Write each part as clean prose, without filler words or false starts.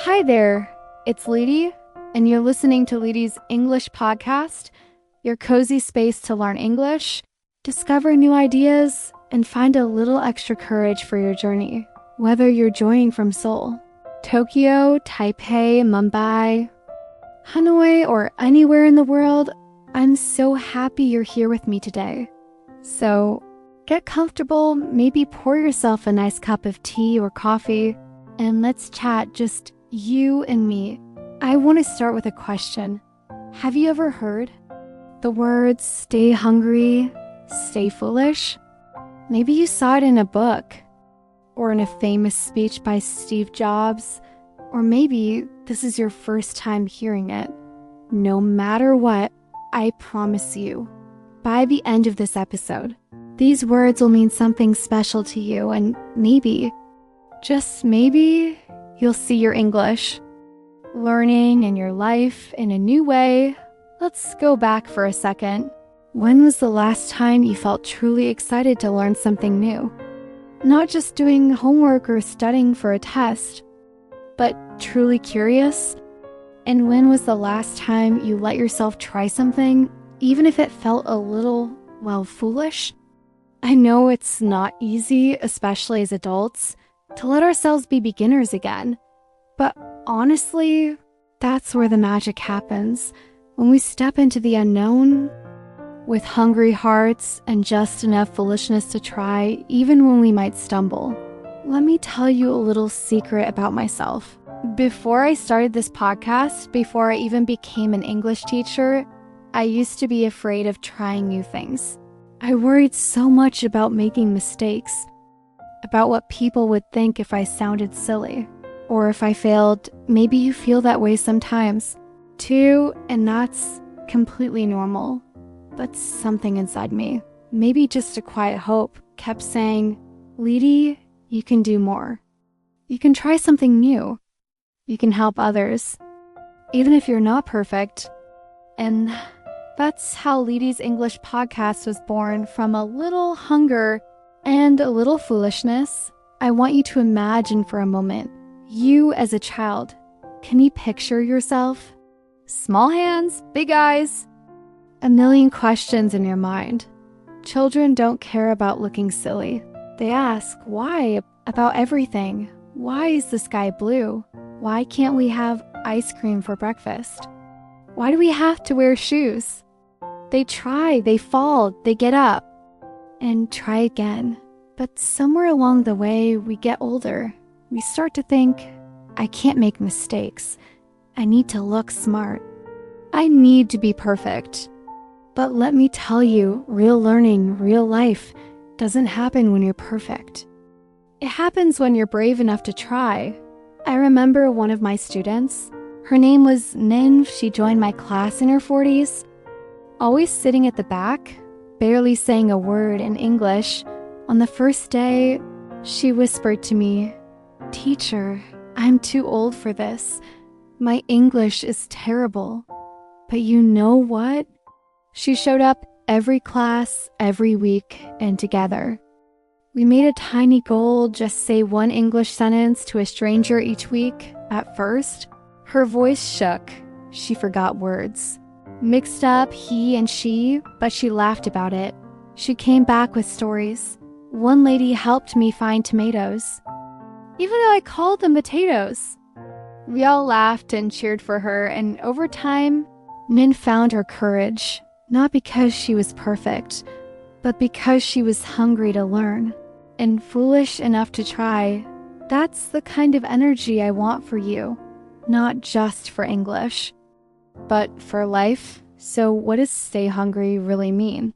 Hi there, it's Lety, and you're listening to Lety's English Podcast, your cozy space to learn English, discover new ideas, and find a little extra courage for your journey, whether you're joining from Seoul, Tokyo, Taipei, Mumbai, Hanoi, or anywhere in the world. I'm so happy you're here with me today. So get comfortable, maybe pour yourself a nice cup of tea or coffee, and let's chat, just you and me. I want to start with a question. Have you ever heard the words stay hungry, stay foolish? Maybe you saw it in a book or in a famous speech by Steve Jobs, or maybe this is your first time hearing it. No matter what, I promise you, by the end of this episode, these words will mean something special to you, and maybe, just maybe, you'll see your English learning in your life in a new way. Let's go back for a second. When was the last time you felt truly excited to learn something new? Not just doing homework or studying for a test, but truly curious? And when was the last time you let yourself try something, even if it felt a little, foolish? I know it's not easy, especially as adults, to let ourselves be beginners again. But honestly, that's where the magic happens. When we step into the unknown with hungry hearts and just enough foolishness to try, even when we might stumble. Let me tell you a little secret about myself. Before I started this podcast, before I even became an English teacher, I used to be afraid of trying new things. I worried so much about making mistakes, about what people would think if I sounded silly, or if I failed. Maybe you feel that way sometimes, too, and that's completely normal. But something inside me, maybe just a quiet hope, kept saying, Lety, you can do more. You can try something new. You can help others, even if you're not perfect. And that's how Lety's English Podcast was born, from a little hunger and a little foolishness. I want you to imagine for a moment, you as a child. Can you picture yourself? Small hands, big eyes, a million questions in your mind. Children don't care about looking silly. They ask, why, about everything. Why is the sky blue? Why can't we have ice cream for breakfast? Why do we have to wear shoes? They try, they fall, they get up, and try again. But somewhere along the way, we get older. We start to think, I can't make mistakes. I need to look smart. I need to be perfect. But let me tell you, real learning, real life, doesn't happen when you're perfect. It happens when you're brave enough to try. I remember one of my students. Her name was Nin. She joined my class in her 40s. Always sitting at the back, barely saying a word in English. On the first day, she whispered to me, Teacher, I'm too old for this. My English is terrible. But you know what? She showed up every class, every week, and together. We made a tiny goal, just say one English sentence to a stranger each week. At first, her voice shook. She forgot words. Mixed up he and she, but she laughed about it. She came back with stories. One lady helped me find tomatoes, even though I called them potatoes. We all laughed and cheered for her, and over time, Nin found her courage, not because she was perfect, but because she was hungry to learn and foolish enough to try. That's the kind of energy I want for you, not just for English, but for life. So what does stay hungry really mean?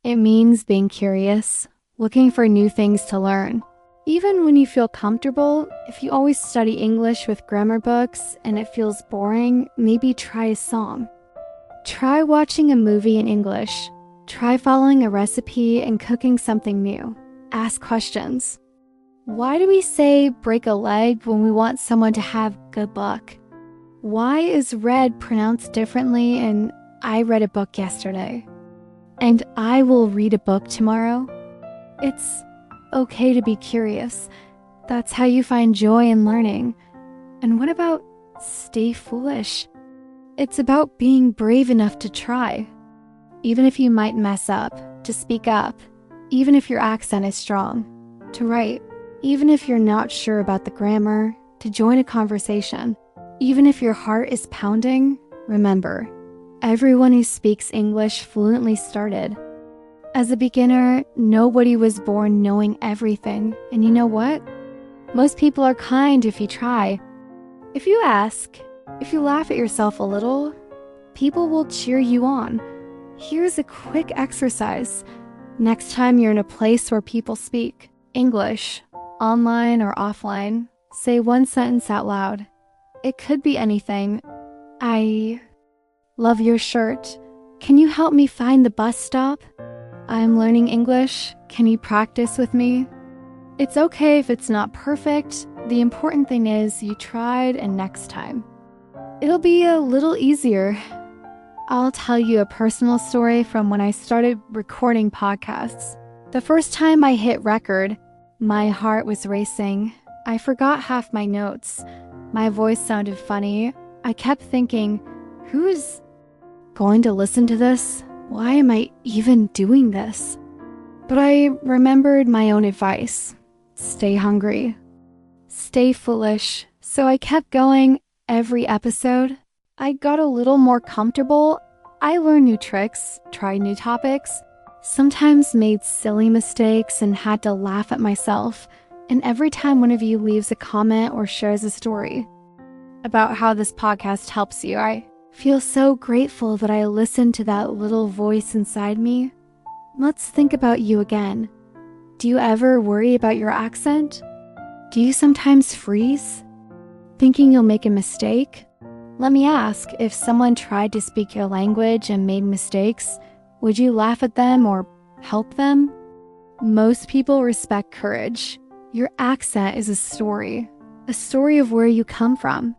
It means being curious, looking for new things to learn. Even when you feel comfortable, if you always study English with grammar books and it feels boring, maybe try a song. Try watching a movie in English. Try following a recipe and cooking something new. Ask questions. Why do we say break a leg when we want someone to have good luck? Why is red pronounced differently and I read a book yesterday? And I will read a book tomorrow? It's okay to be curious. That's how you find joy in learning. And what about stay foolish? It's about being brave enough to try. Even if you might mess up, to speak up. Even if your accent is strong, to write. Even if you're not sure about the grammar, to join a conversation. Even if your heart is pounding, remember, everyone who speaks English fluently started. As a beginner, nobody was born knowing everything. And you know what? Most people are kind if you try. If you ask, if you laugh at yourself a little, people will cheer you on. Here's a quick exercise. Next time you're in a place where people speak English, online or offline, say one sentence out loud. It could be anything. I love your shirt. Can you help me find the bus stop? I'm learning English. Can you practice with me? It's okay if it's not perfect. The important thing is you tried, and next time it'll be a little easier. I'll tell you a personal story from when I started recording podcasts. The first time I hit record, my heart was racing. I forgot half my notes. My voice sounded funny. I kept thinking, who's going to listen to this? Why am I even doing this? But I remembered my own advice. Stay hungry. Stay foolish. So I kept going every episode. I got a little more comfortable. I learned new tricks, tried new topics, sometimes made silly mistakes and had to laugh at myself. And every time one of you leaves a comment or shares a story about how this podcast helps you, I feel so grateful that I listened to that little voice inside me. Let's think about you again. Do you ever worry about your accent? Do you sometimes freeze, thinking you'll make a mistake? Let me ask, if someone tried to speak your language and made mistakes, would you laugh at them or help them? Most people respect courage. Your accent is a story of where you come from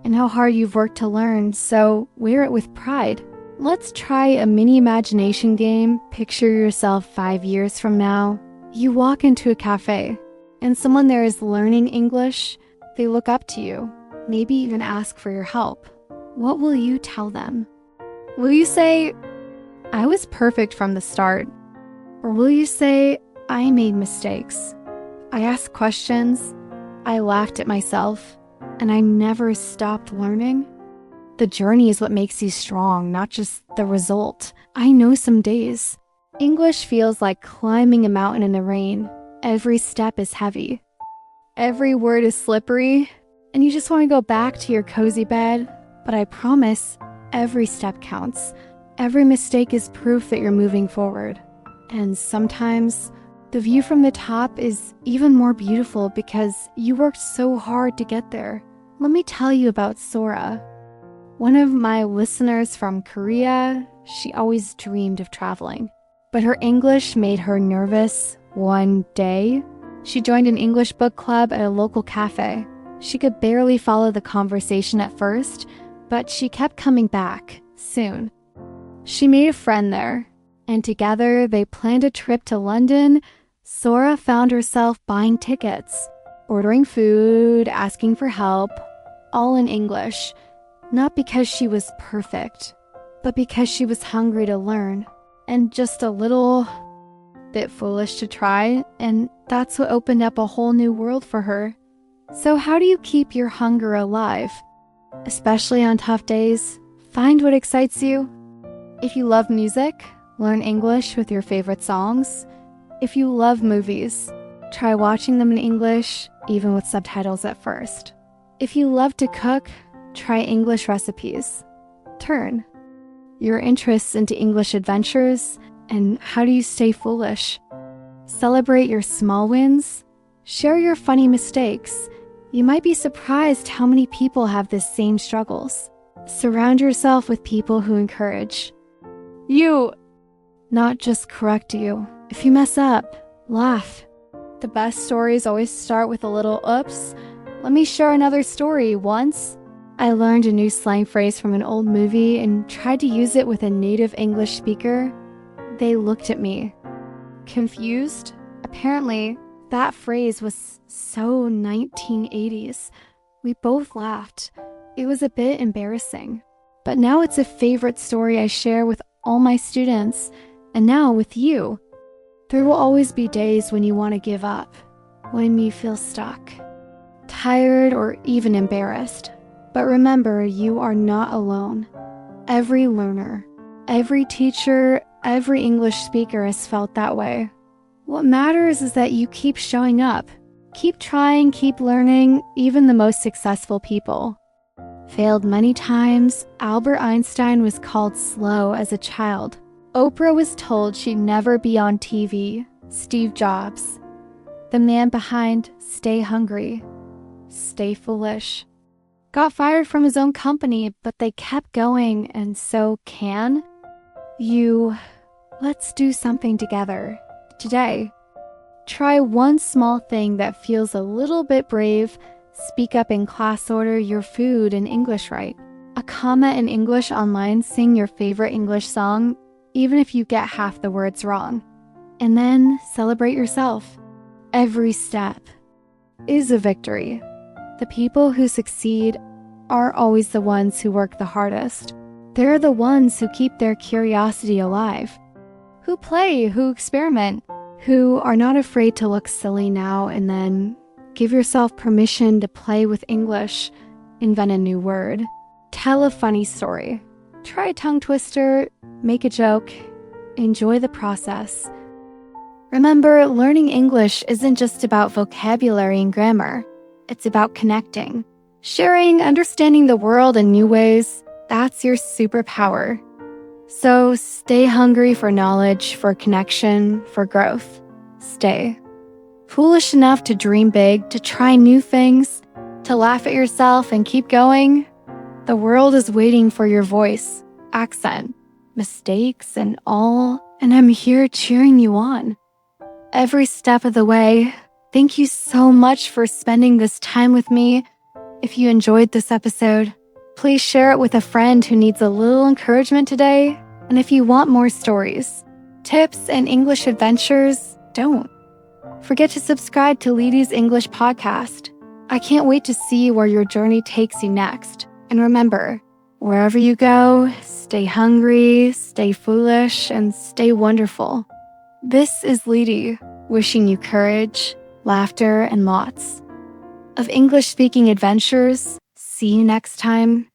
and how hard you've worked to learn, so wear it with pride. Let's try a mini imagination game. Picture yourself 5 years from now. You walk into a cafe and someone there is learning English. They look up to you. Maybe even ask for your help. What will you tell them? Will you say, I was perfect from the start? Or will you say, I made mistakes. I asked questions. I laughed at myself. And I never stopped learning? The journey is what makes you strong, not just the result. I know some days English feels like climbing a mountain in the rain. Every step is heavy. Every word is slippery. And you just want to go back to your cozy bed, but I promise every step counts. Every mistake is proof that you're moving forward. And sometimes the view from the top is even more beautiful because you worked so hard to get there. Let me tell you about Sora. One of my listeners from Korea, she always dreamed of traveling, but her English made her nervous. One day, she joined an English book club at a local cafe. She could barely follow the conversation at first, but she kept coming back soon. She made a friend there, and together they planned a trip to London. Sora found herself buying tickets, ordering food, asking for help, all in English, not because she was perfect, but because she was hungry to learn, and just a little bit foolish to try, and that's what opened up a whole new world for her. So how do you keep your hunger alive? Especially on tough days, find what excites you. If you love music, learn English with your favorite songs. If you love movies, try watching them in English, even with subtitles at first. If you love to cook, try English recipes. Turn your interests into English adventures. And how do you stay foolish? Celebrate your small wins. Share your funny mistakes. You might be surprised how many people have the same struggles. Surround yourself with people who encourage you, not just correct you. If you mess up, laugh. The best stories always start with a little oops. Let me share another story. Once, I learned a new slang phrase from an old movie and tried to use it with a native English speaker. They looked at me, confused. Apparently, that phrase was so 1980s. We both laughed. It was a bit embarrassing. But now it's a favorite story I share with all my students, and now with you. There will always be days when you want to give up, when you feel stuck, tired, or even embarrassed. But remember, you are not alone. Every learner, every teacher, every English speaker has felt that way. What matters is that you keep showing up. Keep trying, keep learning. Even the most successful people failed many times. Albert Einstein was called slow as a child. Oprah was told she'd never be on TV. Steve Jobs, the man behind Stay Hungry, Stay Foolish, got fired from his own company, but they kept going, and so can you. Let's do something together today. Try one small thing that feels a little bit brave. Speak up in class, order your food in English right. A comment in English online, sing your favorite English song, even if you get half the words wrong. And then celebrate yourself. Every step is a victory. The people who succeed aren't always the ones who work the hardest. They're the ones who keep their curiosity alive, who play, who experiment, who are not afraid to look silly now and then. Give yourself permission to play with English, invent a new word, tell a funny story, try a tongue twister, make a joke, enjoy the process. Remember, learning English isn't just about vocabulary and grammar. It's about connecting, sharing, understanding the world in new ways. That's your superpower. So stay hungry for knowledge, for connection, for growth. Stay foolish enough to dream big, to try new things, to laugh at yourself and keep going. The world is waiting for your voice, accent, mistakes, and all, and I'm here cheering you on. Every step of the way. Thank you so much for spending this time with me. If you enjoyed this episode, please share it with a friend who needs a little encouragement today. And if you want more stories, tips, and English adventures, don't forget to subscribe to Lety's English Podcast. I can't wait to see where your journey takes you next. And remember, wherever you go, stay hungry, stay foolish, and stay wonderful. This is Lety, wishing you courage, laughter, and lots of English-speaking adventures. See you next time.